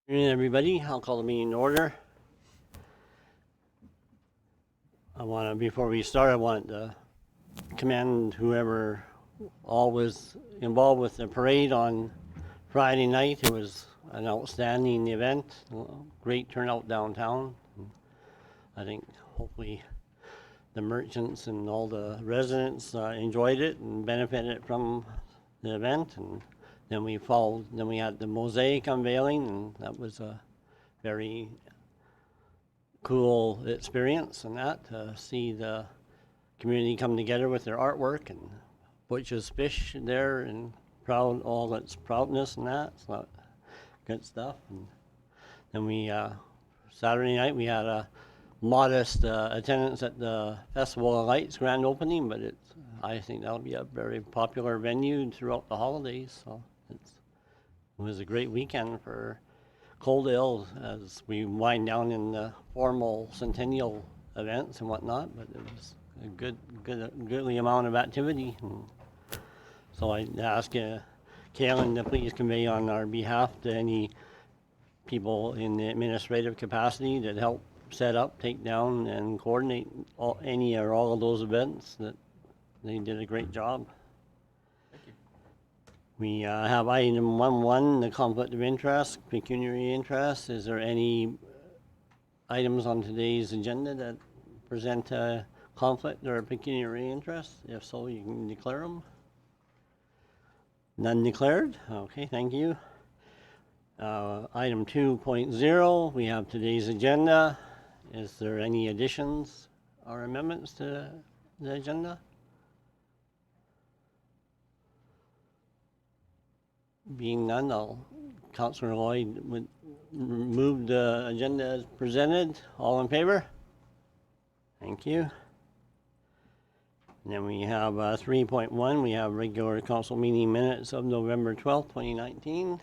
Good evening, everybody. I'll call the meeting to order. Before we start, I want to commend whoever all was involved with the parade on Friday night. It was an outstanding event, great turnout downtown. I think hopefully the merchants and all the residents enjoyed it and benefited from the event. And then we had the mosaic unveiling, and that was a very cool experience, and that to see the community come together with their artwork and Butch's Fish there and all its proudness and that. So good stuff. And then Saturday night we had a modest attendance at the Festival of Lights grand opening, but I think that'll be a very popular venue throughout the holidays. So it was a great weekend for Coaldale as we wind down in the formal centennial events and whatnot, but it was a goodly amount of activity. And so I ask Kaylin to please convey on our behalf to any people in the administrative capacity that help set up, take down, and coordinate any or all of those events, that they did a great job. We have item 1.1, the conflict of interest, pecuniary interest. Is there any items on today's agenda that present a conflict or a pecuniary interest? If so, you can declare them. None declared? Okay, thank you. Item 2.0, we have today's agenda. Is there any additions or amendments to the agenda? Being none, Councillor Lloyd would move the agenda as presented. All in favor? Thank you. And then we have 3.1. We have regular council meeting minutes of November 12th, 2019.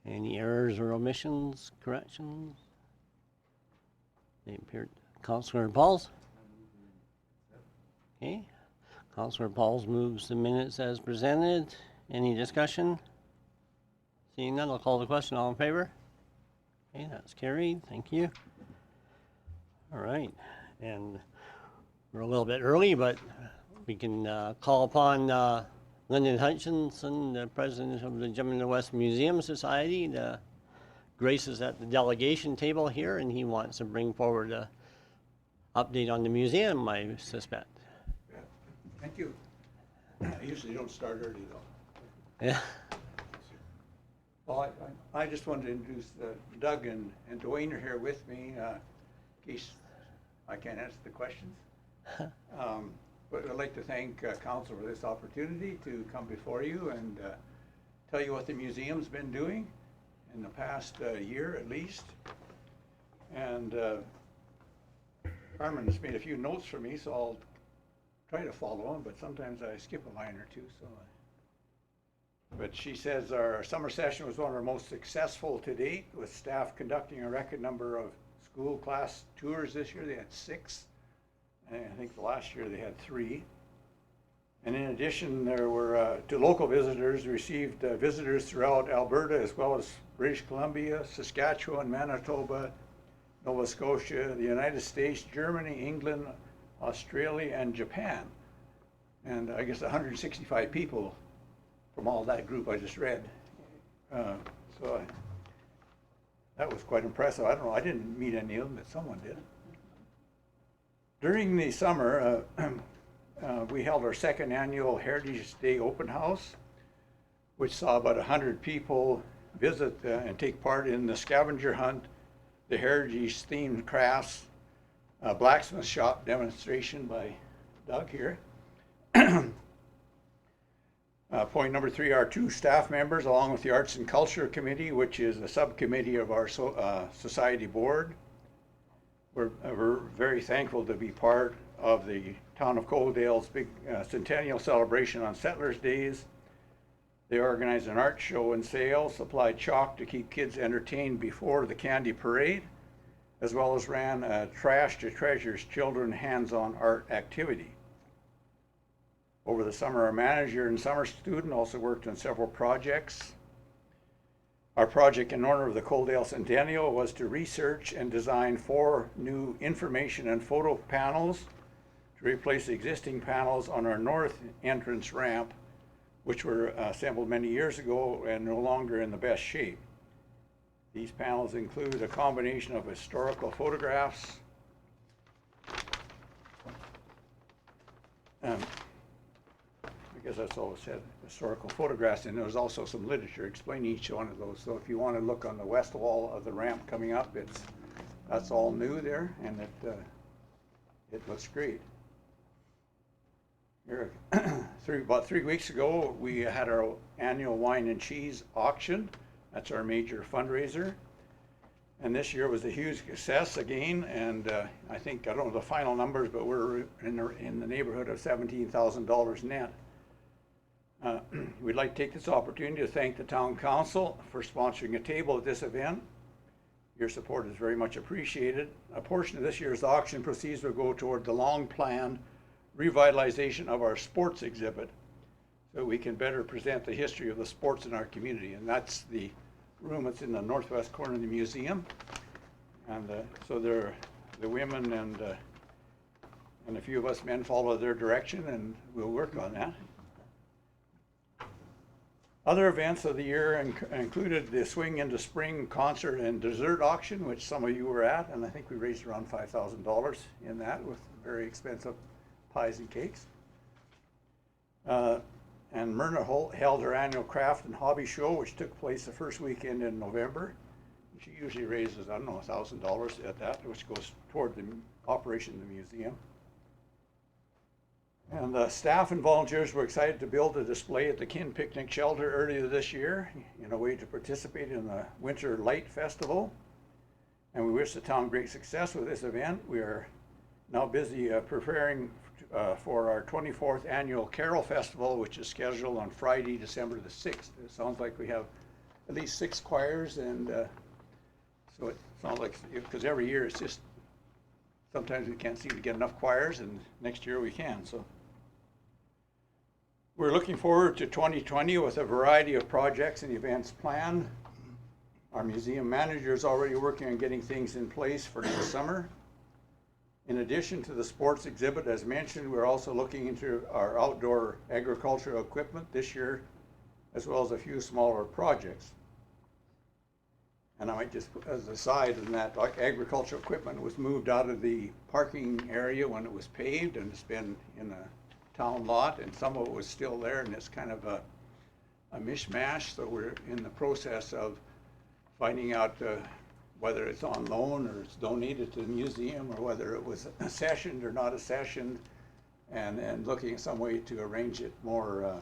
Any errors or omissions, corrections? They appeared. Councillor Pauls? Okay. Councillor Pauls moves the minutes as presented. Any discussion? Seeing none, I'll call the question. All in favor? Okay, that's carried. Thank you. All right. And we're a little bit early, but we can call upon Lyndon Hutchinson, the president of the Jemina West Museum Society, to grace us at the delegation table here, and he wants to bring forward an update on the museum, I suspect. Yeah. Thank you. I usually don't start early, though. Yeah. Well, I just wanted to introduce Doug and Dwayne are here with me in case I can't answer the questions. But I'd like to thank Council for this opportunity to come before you and tell you what the museum's been doing in the past year at least. And Carmen has made a few notes for me, so I'll try to follow them, but sometimes I skip a line or two. But she says our summer session was one of our most successful to date, with staff conducting a record number of school class tours this year. They had 6, and I think the last year they had 3. And in addition, there were to local visitors, received visitors throughout Alberta, as well as British Columbia, Saskatchewan, Manitoba, Nova Scotia, the United States, Germany, England, Australia, and Japan. And I guess 165 people from all that group I just read. That was quite impressive. I don't know, I didn't meet any of them, but someone did. During the summer, we held our second annual Heritage Day open house, which saw about 100 people visit and take part in the scavenger hunt, the heritage themed crafts, blacksmith shop demonstration by Doug here. Point number 3, our 2 staff members, along with the Arts and Culture Committee, which is a subcommittee of our society board. We're very thankful to be part of the town of Coaldale's big centennial celebration on Settlers Days. They organize an art show and sale, supply chalk to keep kids entertained before the candy parade, as well as ran a Trash to Treasures children hands-on art activity. Over the summer, our manager and summer student also worked on several projects. Our project in honor of the Coaldale Centennial was to research and design 4 new information and photo panels to replace existing panels on our north entrance ramp, which were assembled many years ago and no longer in the best shape. These panels include a combination of historical photographs, I guess that's all it said, historical photographs, and there was also some literature explaining each one of those. So if you want to look on the west wall of the ramp coming up, that's all new there, and it looks great. Here, about 3 weeks ago, we had our annual wine and cheese auction. That's our major fundraiser. And this year was a huge success again, and I think, I don't know the final numbers, but we're in the neighborhood of $17,000 net. We'd like to take this opportunity to thank the town council for sponsoring a table at this event. Your support is very much appreciated. A portion of this year's auction proceeds will go toward the long-planned revitalization of our sports exhibit, so we can better present the history of the sports in our community. And that's the room that's in the northwest corner of the museum. And so the women and a few of us men follow their direction, and we'll work on that. Other events of the year included the Swing into Spring concert and dessert auction, which some of you were at, and I think we raised around $5,000 in that with very expensive pies and cakes. And Myrna held her annual craft and hobby show, which took place the first weekend in November. She usually raises, I don't know, $1,000 at that, which goes toward the operation of the museum. And the staff and volunteers were excited to build a display at the Kin Picnic Shelter earlier this year in a way to participate in the Winter Light Festival. And we wish the town great success with this event. We are now busy preparing for our 24th annual Carol Festival, which is scheduled on Friday, December the 6th. It sounds like we have at least 6 choirs, and so it sounds like, because every year it's just, sometimes we can't seem to get enough choirs, and next year we can. So we're looking forward to 2020 with a variety of projects and events planned. Our museum manager is already working on getting things in place for next summer. In addition to the sports exhibit, as mentioned, we're also looking into our outdoor agricultural equipment this year, as well as a few smaller projects. And I might just, as a side, in that agricultural equipment was moved out of the parking area when it was paved, and it's been in a town lot, and some of it was still there, and it's kind of a mishmash. So we're in the process of finding out whether it's on loan or it's donated to the museum, or whether it was accessioned or not accessioned, and looking at some way to arrange it more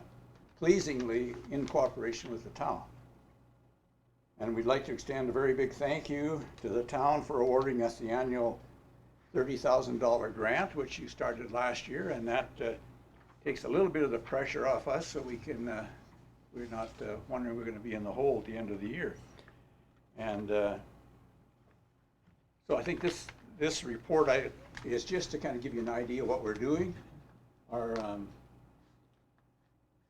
pleasingly in cooperation with the town. And we'd like to extend a very big thank you to the town for awarding us the annual $30,000 grant, which you started last year, and that takes a little bit of the pressure off us, so we can, we're not wondering we're going to be in the hole at the end of the year. And so I think this report is just to kind of give you an idea of what we're doing.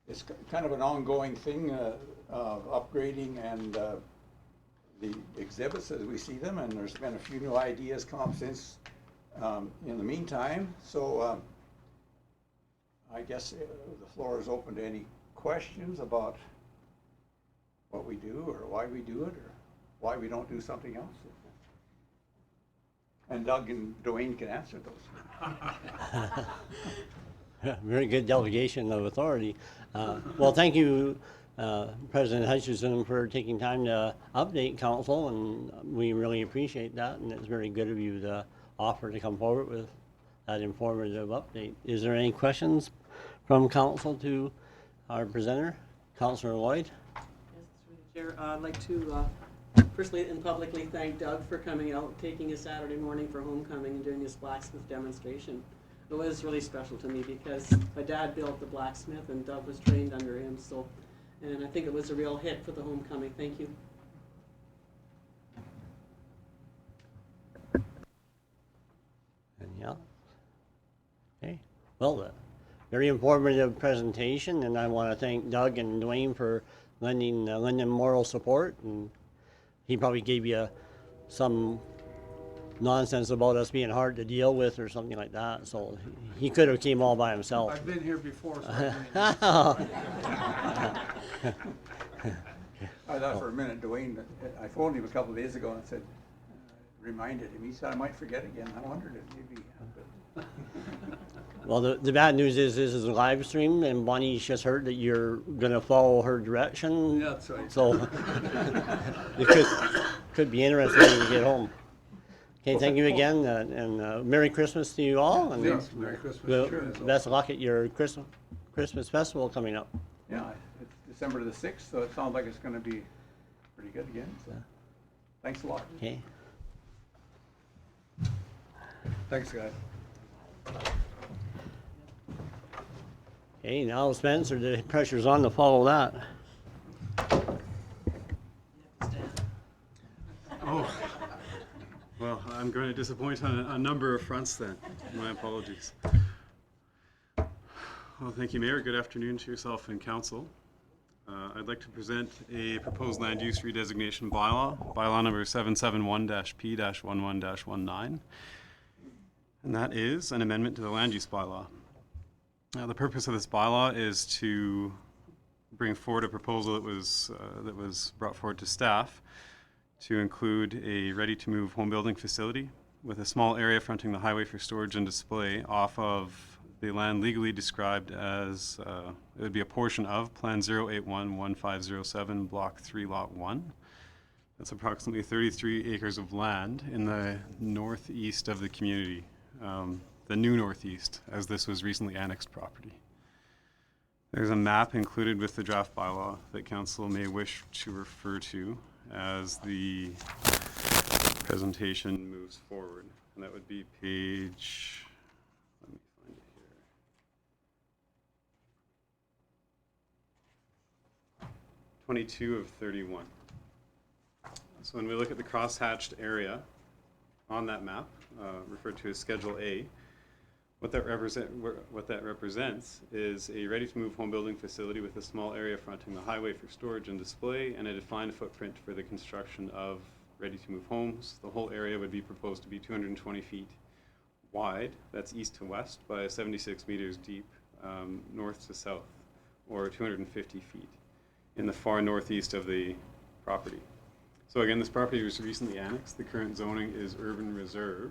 It's kind of an ongoing thing of upgrading and the exhibits as we see them, and there's been a few new ideas come up since in the meantime. So I guess the floor is open to any questions about what we do, or why we do it, or why we don't do something else. And Doug and Dwayne can answer those. Very good delegation of authority. Well, thank you, President Hutchison, for taking time to update council, and we really appreciate that, and it's very good of you to offer to come forward with that informative update. Is there any questions from council to our presenter, Councilor Lloyd? Yes, through the chair, I'd like to personally and publicly thank Doug for coming out, taking a Saturday morning for homecoming and doing his blacksmith demonstration. It was really special to me because my dad built the blacksmith and Doug was trained under him, so, and I think it was a real hit for the homecoming. Thank you. Well, very informative presentation, and I want to thank Doug and Dwayne for lending moral support. And he probably gave you some nonsense about us being hard to deal with or something like that. So he could have came all by himself. I've been here before, so I I thought for a minute, Dwayne, I phoned him a couple of days ago and said, reminded him, he said I might forget again. I wondered if maybe, but Well, the bad news is this is a live stream, and Bonnie's just heard that you're gonna follow her direction. Yeah, that's right. So it could be interesting when you get home. Okay, thank you again, and Merry Christmas to you all, and Yes, Merry Christmas. well, Sure. best of luck at your Christmas festival coming up. yeah, it's December the 6th, so it sounds like it's going to be pretty good again. So thanks a lot. Okay. Thanks, guys. Okay, now Spencer, the pressure's on to follow that. Oh, well, I'm going to disappoint on a number of fronts then. My apologies. Well, thank you, Mayor. Good afternoon to yourself and council. I'd like to present a proposed land use redesignation bylaw number 771-P-11-19. And that is an amendment to the land use bylaw. Now, the purpose of this bylaw is to bring forward a proposal that was brought forward to staff to include a ready-to-move home building facility with a small area fronting the highway for storage and display off of the land legally described as, it would be a portion of Plan 0811507, Block 3, Lot 1. That's approximately 33 acres of land in the northeast of the community, the new northeast, as this was recently annexed property. There's a map included with the draft bylaw that council may wish to refer to as the presentation moves forward. And that would be page, let me find it here. 22 of 31. So when we look at the cross-hatched area on that map, referred to as Schedule A, what that represents is a ready-to-move home building facility with a small area fronting the highway for storage and display, and a defined footprint for the construction of ready-to-move homes. The whole area would be proposed to be 220 feet wide, that's east to west, by 76 meters deep, north to south, or 250 feet in the far northeast of the property. So again, this property was recently annexed. The current zoning is urban reserve.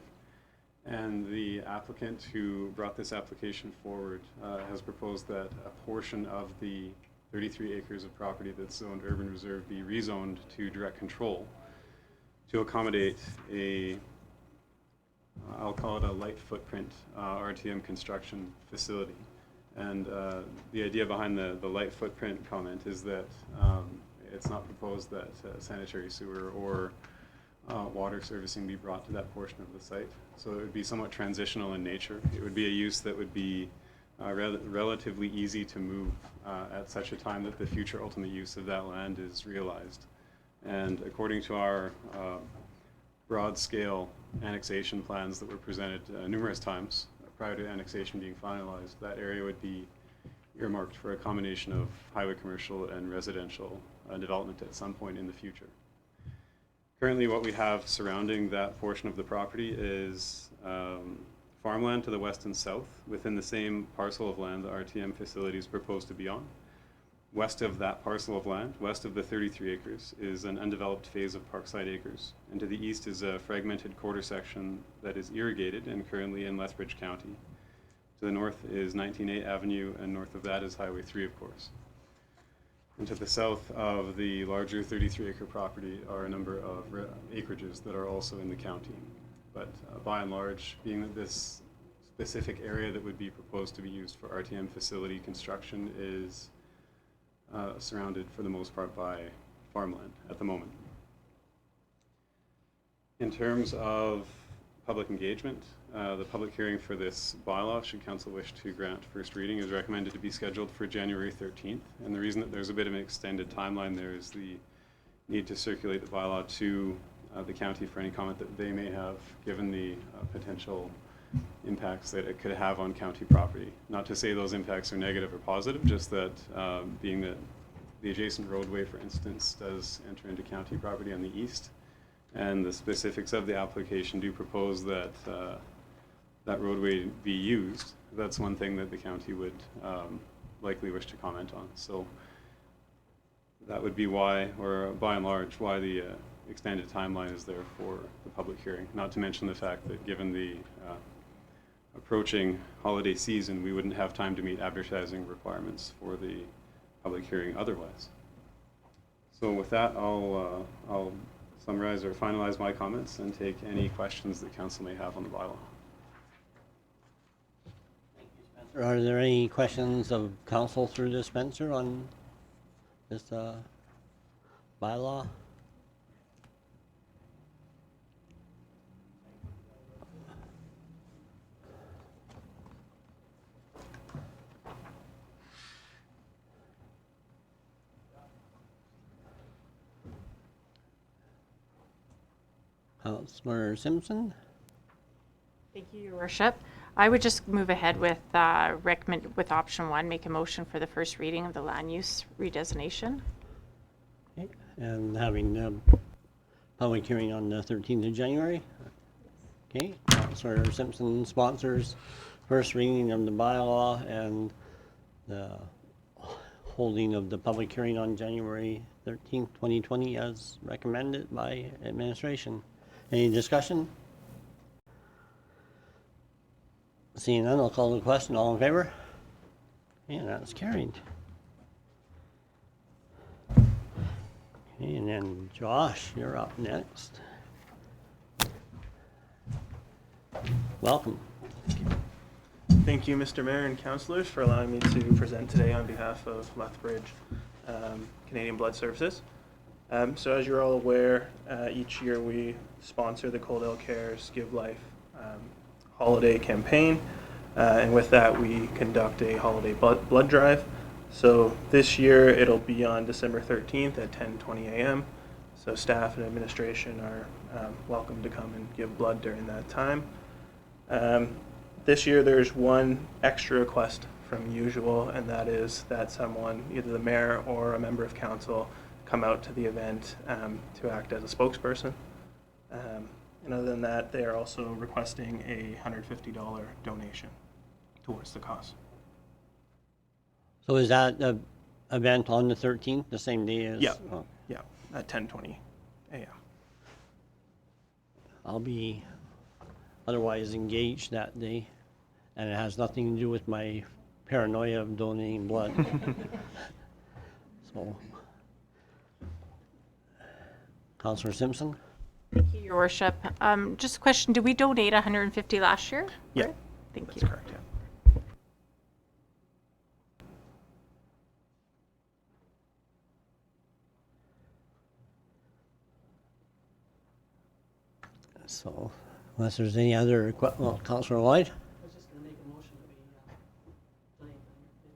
And the applicant who brought this application forward has proposed that a portion of the 33 acres of property that's zoned urban reserve be rezoned to direct control to accommodate a, I'll call it a light footprint RTM construction facility. And the idea behind the light footprint comment is that it's not proposed that sanitary sewer or water servicing be brought to that portion of the site. So it would be somewhat transitional in nature. It would be a use that would be relatively easy to move at such a time that the future ultimate use of that land is realized. And according to our broad scale annexation plans that were presented numerous times prior to annexation being finalized, that area would be earmarked for a combination of highway commercial and residential development at some point in the future. Currently, what we have surrounding that portion of the property is farmland to the west and south within the same parcel of land the RTM facility is proposed to be on. West of that parcel of land, west of the 33 acres, is an undeveloped phase of Parkside Acres. And to the east is a fragmented quarter section that is irrigated and currently in Lethbridge County. To the north is 19A Avenue, and north of that is Highway 3, of course. And to the south of the larger 33-acre property are a number of acreages that are also in the county. But by and large, being that this specific area that would be proposed to be used for RTM facility construction is surrounded for the most part by farmland at the moment. In terms of public engagement, the public hearing for this bylaw, should council wish to grant first reading, is recommended to be scheduled for January 13th. And the reason that there's a bit of an extended timeline there is the need to circulate the bylaw to the county for any comment that they may have, given the potential impacts that it could have on county property. Not to say those impacts are negative or positive, just that being that the adjacent roadway, for instance, does enter into county property on the east, and the specifics of the application do propose that that roadway be used. That's one thing that the county would likely wish to comment on. So that would be why, or by and large, why the extended timeline is there for the public hearing. Not to mention the fact that given the approaching holiday season, we wouldn't have time to meet advertising requirements for the public hearing otherwise. So with that, I'll summarize or finalize my comments and take any questions that council may have on the bylaw. Are there any questions of council through the Spencer on this bylaw? Councillor Simpson? Thank you, Your Worship. I would just move ahead with with option 1, make a motion for the first reading of the land use redesignation. Okay. And having the public hearing on the 13th of January? Okay, Councillor Simpson sponsors first reading of the bylaw and the holding of the public hearing on January 13th, 2020 as recommended by administration. Any discussion? Seeing none, I'll call the question. All in favor? And that's carried. Okay, and then Josh, you're up next. Welcome. Thank you, Mr. Mayor and councillors, for allowing me to present today on behalf of Lethbridge Canadian Blood Services. So as you're all aware, each year we sponsor the Coaldale Cares Give Life holiday campaign, and with that we conduct a holiday blood drive. So this year it'll be on December 13th at 10:20 a.m. So staff and administration are welcome to come and give blood during that time. This year there's one extra request from usual, and that is that someone, either the mayor or a member of council, come out to the event to act as a spokesperson. And other than that, they are also requesting a $150 donation towards the cause. So is that the event on the 13th, the same day as? Yeah. Oh, Yeah, at 10:20 a.m. I'll be otherwise engaged that day, and it has nothing to do with my paranoia of donating blood. So, Councillor Simpson? Thank you, Your Worship. Just a question, did we donate 150 last year? Yeah, Right? Thank that's you. correct, yeah. So, unless there's any other, well, Councillor Lloyd? I was just gonna make a motion that we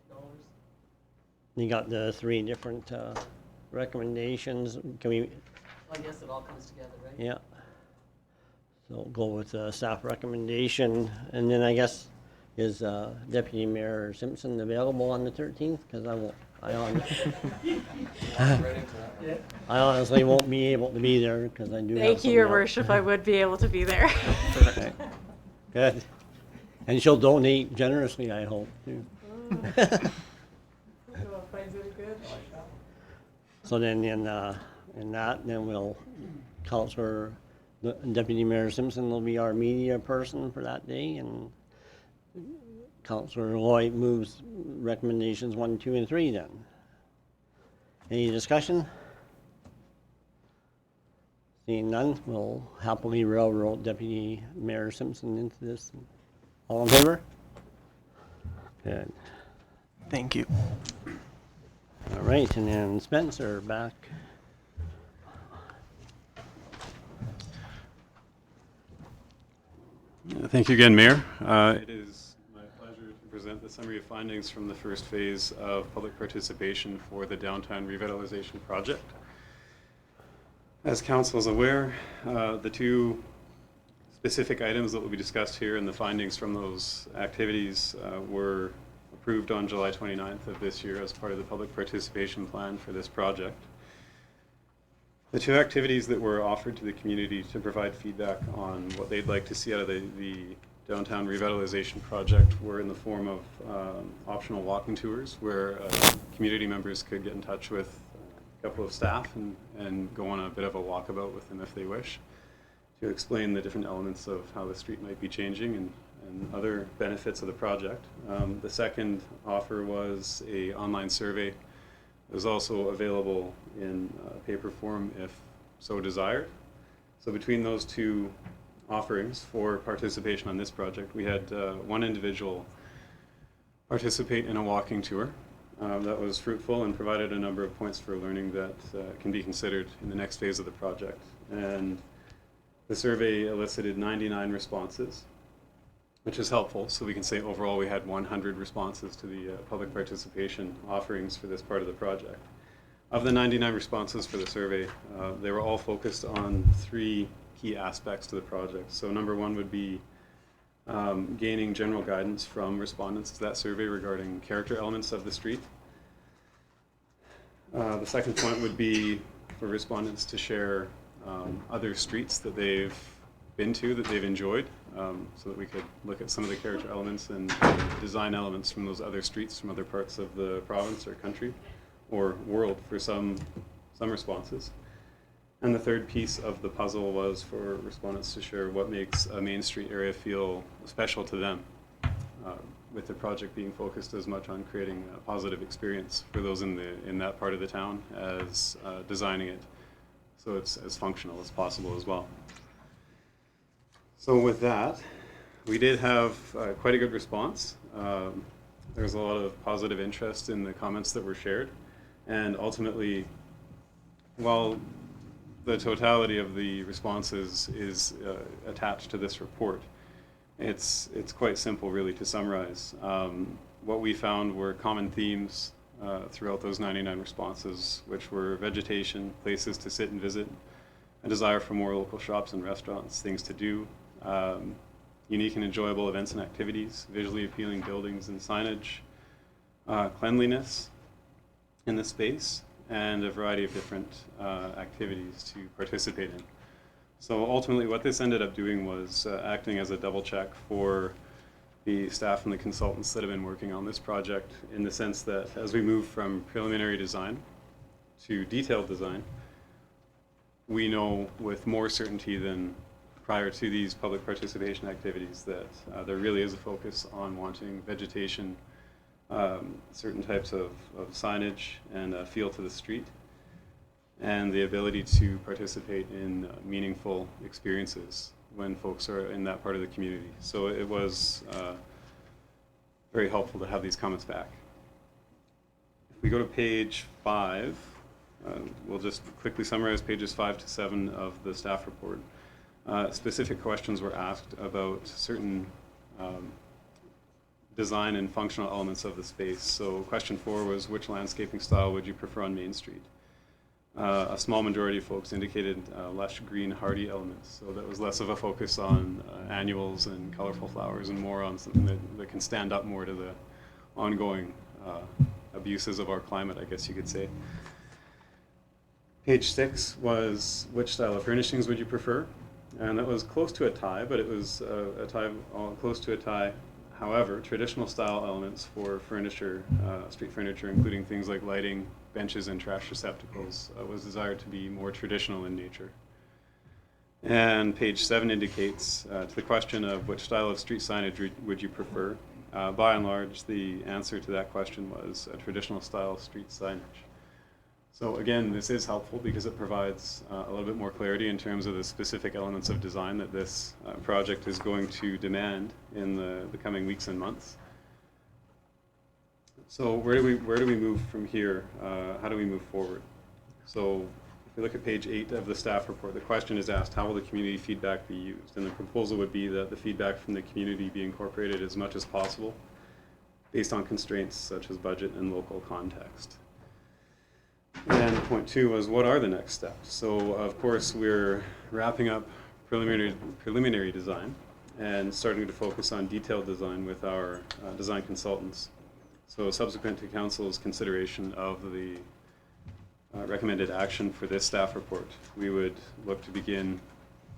donate $150. You got the three different recommendations. Can we, I guess it all comes together, right? yeah. So go with the staff recommendation, and then I guess, is Deputy Mayor Simpson available on the 13th? Because I honestly won't be able to be there, because I do have Thank you, Your something else. Worship. I would be able to be there. Okay. Good. And she'll donate generously, I hope, too. So then in that, then we'll, Councillor, Deputy Mayor Simpson will be our media person for that day, and Councillor Lloyd moves recommendations 1, 2, and 3 then. Any discussion? Seeing none, we'll happily railroad Deputy Mayor Simpson into this. All in favor? Good. Thank you. All right, and then Spencer back. Thank you again, Mayor. It is my pleasure to present the summary of findings from the first phase of public participation for the Downtown Revitalization Project. As Council is aware, the two specific items that will be discussed here and the findings from those activities were approved on July 29th of this year as part of the public participation plan for this project. The two activities that were offered to the community to provide feedback on what they'd like to see out of the downtown revitalization project were in the form of optional walking tours where community members could get in touch with a couple of staff and go on a bit of a walkabout with them if they wish, to explain the different elements of how the street might be changing and other benefits of the project. The second offer was a online survey. It was also available in paper form if so desired. So between those two offerings for participation on this project, we had one individual participate in a walking tour. That was fruitful and provided a number of points for learning that can be considered in the next phase of the project. And the survey elicited 99 responses, which is helpful. So we can say overall we had 100 responses to the public participation offerings for this part of the project. Of the 99 responses for the survey, they were all focused on 3 key aspects to the project. So number one would be gaining general guidance from respondents to that survey regarding character elements of the street. The second point would be for respondents to share other streets that they've been to, that they've enjoyed, so that we could look at some of the character elements and design elements from those other streets from other parts of the province or country or world for some responses. And the third piece of the puzzle was for respondents to share what makes a Main Street area feel special to them, with the project being focused as much on creating a positive experience for those in that part of the town as designing it so it's as functional as possible as well. So with that, we did have quite a good response. There was a lot of positive interest in the comments that were shared, and ultimately, while the totality of the responses is attached to this report, it's quite simple really to summarize. What we found were common themes throughout those 99 responses, which were vegetation, places to sit and visit, a desire for more local shops and restaurants, things to do, unique and enjoyable events and activities, visually appealing buildings and signage, cleanliness in the space, and a variety of different activities to participate in. So ultimately what this ended up doing was acting as a double check for the staff and the consultants that have been working on this project, in the sense that as we move from preliminary design to detailed design, we know with more certainty than prior to these public participation activities that there really is a focus on wanting vegetation, certain types of signage and a feel to the street, and the ability to participate in meaningful experiences when folks are in that part of the community. So it was very helpful to have these comments back. If we go to page 5, we'll just quickly summarize pages 5 to 7 of the staff report. Specific questions were asked about certain design and functional elements of the space. So question 4 was, which landscaping style would you prefer on Main Street? A small majority of folks indicated lush green hardy elements. So that was less of a focus on annuals and colorful flowers and more on something that can stand up more to the ongoing abuses of our climate, I guess you could say. Page 6 was, which style of furnishings would you prefer? And that was close to a tie, but it was a tie, close to a tie. However, traditional style elements for furniture, street furniture, including things like lighting, benches, and trash receptacles, was desired to be more traditional in nature. And page 7 indicates, to the question of which style of street signage would you prefer, by and large, the answer to that question was a traditional style street signage. So again, this is helpful because it provides a little bit more clarity in terms of the specific elements of design that this project is going to demand in the coming weeks and months. So where do we move from here? How do we move forward? So if we look at page 8 of the staff report, the question is asked, how will the community feedback be used? And the proposal would be that the feedback from the community be incorporated as much as possible based on constraints such as budget and local context. And point 2 was, what are the next steps? So of course we're wrapping up preliminary design and starting to focus on detailed design with our design consultants. So subsequent to council's consideration of the recommended action for this staff report, we would look to begin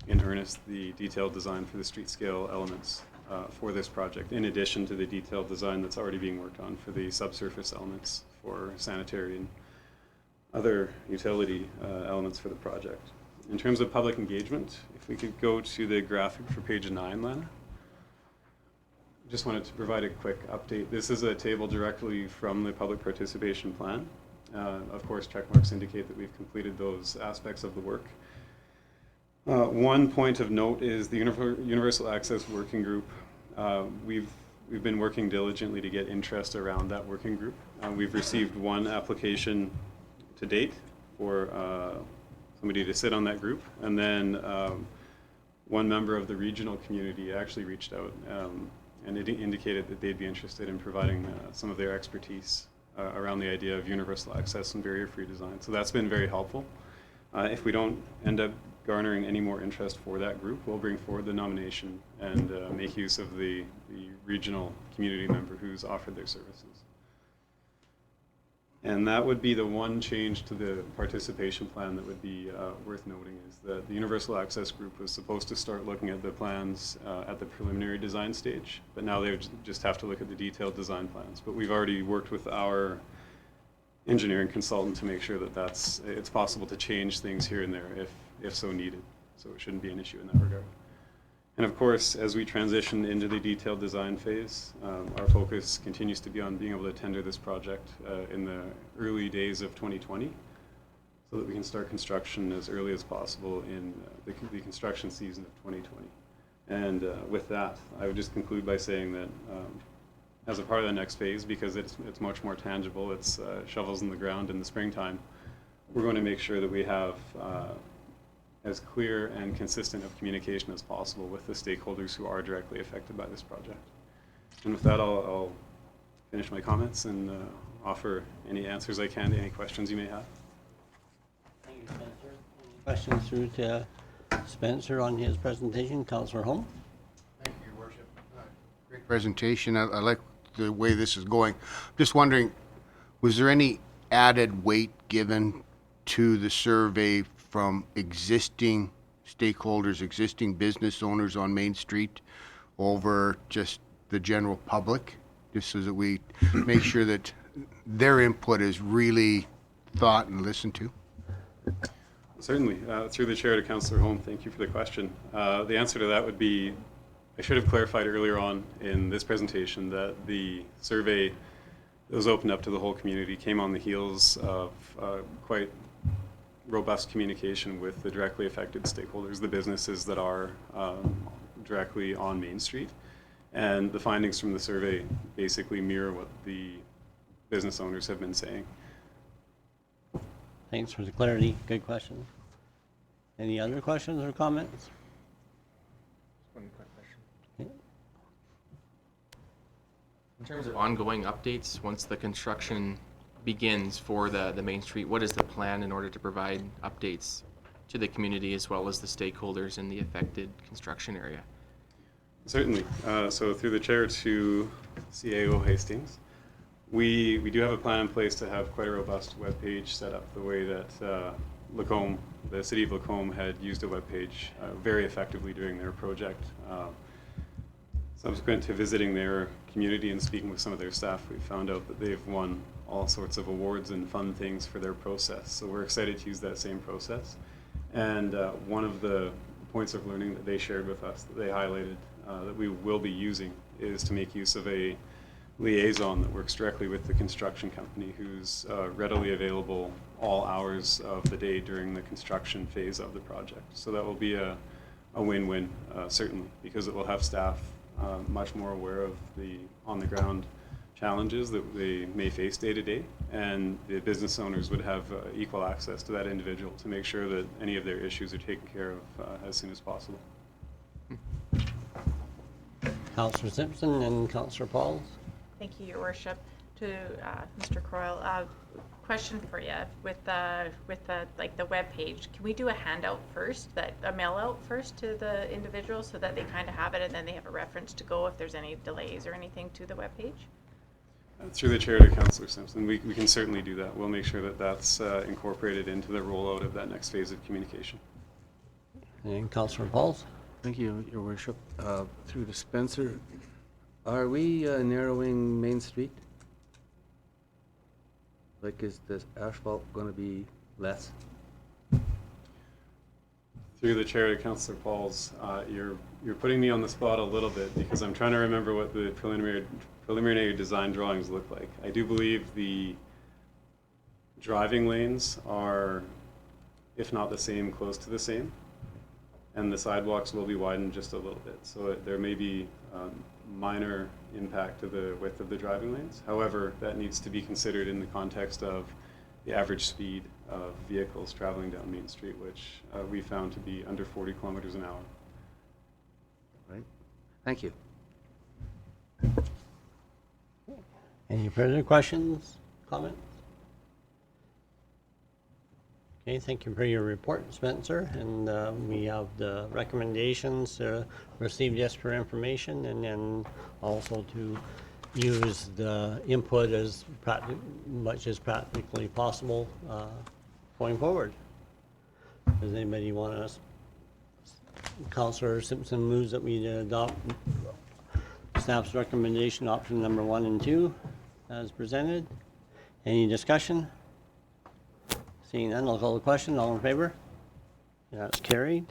in earnest the detailed design for the street scale elements for this project, in addition to the detailed design that's already being worked on for the subsurface elements for sanitary and other utility elements for the project. In terms of public engagement, if we could go to the graphic for page 9, Lana. Just wanted to provide a quick update. This is a table directly from the public participation plan. Of course, check marks indicate that we've completed those aspects of the work. One point of note is the Universal Access Working Group. We've been working diligently to get interest around that working group. We've received one application to date for somebody to sit on that group, and then one member of the regional community actually reached out and it indicated that they'd be interested in providing some of their expertise around the idea of universal access and barrier-free design. So that's been very helpful. If we don't end up garnering any more interest for that group, we'll bring forward the nomination and make use of the regional community member who's offered their services. And that would be the one change to the participation plan that would be worth noting, is that the Universal Access Group was supposed to start looking at the plans at the preliminary design stage, but now they would just have to look at the detailed design plans. But we've already worked with our engineering consultant to make sure that it's possible to change things here and there if so needed. So it shouldn't be an issue in that regard. And of course, as we transition into the detailed design phase, our focus continues to be on being able to tender this project in the early days of 2020, so that we can start construction as early as possible in the construction season of 2020. And with that, I would just conclude by saying that as a part of the next phase, because it's much more tangible, it's shovels in the ground in the springtime, we're going to make sure that we have as clear and consistent of communication as possible with the stakeholders who are directly affected by this project. And with that, I'll finish my comments and offer any answers I can to any questions you may have. Thank you, Spencer. Any questions through to Spencer on his presentation? Councillor Holm? Thank you, Your Worship. Great presentation. I like the way this is going. Just wondering, was there any added weight given to the survey from existing stakeholders, existing business owners on Main Street over just the general public, just so that we make sure that their input is really thought and listened to? Certainly. Through the chair to Councillor Holm, thank you for the question. The answer to that would be, I should have clarified earlier on in this presentation that the survey that was opened up to the whole community came on the heels of quite robust communication with the directly affected stakeholders, the businesses that are directly on Main Street. And the findings from the survey basically mirror what the business owners have been saying. Thanks for the clarity. Good question. Any other questions or comments? One quick question. Okay. In terms of ongoing updates, once the construction begins for the Main Street, what is the plan in order to provide updates to the community as well as the stakeholders in the affected construction area? Certainly. So through the chair to CAO Hastings, we do have a plan in place to have quite a robust webpage set up the way that Lacombe, the city of Lacombe, had used a webpage very effectively during their project. Subsequent to visiting their community and speaking with some of their staff, we found out that they've won all sorts of awards and fun things for their process. So we're excited to use that same process. And one of the points of learning that they shared with us, that they highlighted, that we will be using, is to make use of a liaison that works directly with the construction company, who's readily available all hours of the day during the construction phase of the project. So that will be a win-win, certainly, because it will have staff much more aware of the on-the-ground challenges that they may face day to day, and the business owners would have equal access to that individual to make sure that any of their issues are taken care of as soon as possible. Councillor Simpson and Councillor Pauls? Thank you, Your Worship. to Mr. Croyle. Question for you with the like the web page. Can we do a handout first, a mail out first to the individuals so that they kind of have it and then they have a reference to go if there's any delays or anything to the web page? Through the chair to Councillor Simpson, we can certainly do that. We'll make sure that that's incorporated into the rollout of that next phase of communication. And Councillor Pauls? Thank you, Your Worship. Through the Spencer, are we narrowing Main Street? Like, is the asphalt going to be less? Through the chair to Councillor Pauls, you're putting me on the spot a little bit because I'm trying to remember what the preliminary design drawings look like. I do believe the driving lanes are, if not the same, close to the same, and the sidewalks will be widened just a little bit. So there may be minor impact to the width of the driving lanes. However, that needs to be considered in the context of the average speed of vehicles traveling down Main Street, which we found to be under 40 kilometers an hour. Right? Thank you. Any further questions, comments? Okay, thank you for your report, Spencer. And we have the recommendations received just for information, and then also to use the input as much as practically possible going forward. Does anybody want to? Councillor Simpson moves that we adopt staff's recommendation, option number 1 and 2, as presented. Any discussion? Seeing none, I'll call the question. All in favor? That's carried.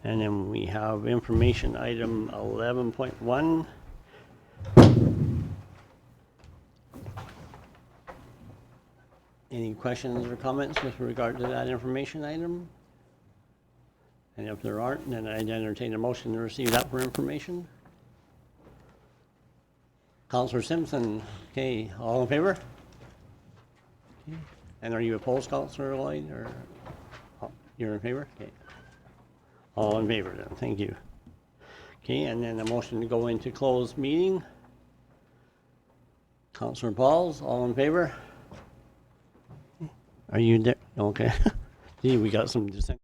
And then we have information item 11.1. Any questions or comments with regard to that information item? And if there aren't, then I'd entertain a motion to receive that for information. Councillor Simpson, okay, all in favor? Okay. And are you opposed, Councillor Lloyd, or you're in favor? Okay. All in favor then, thank you. Okay, and then a motion to go into closed meeting. Councillor Pauls, all in favor? Are you there? Okay. Gee, we got some dissent.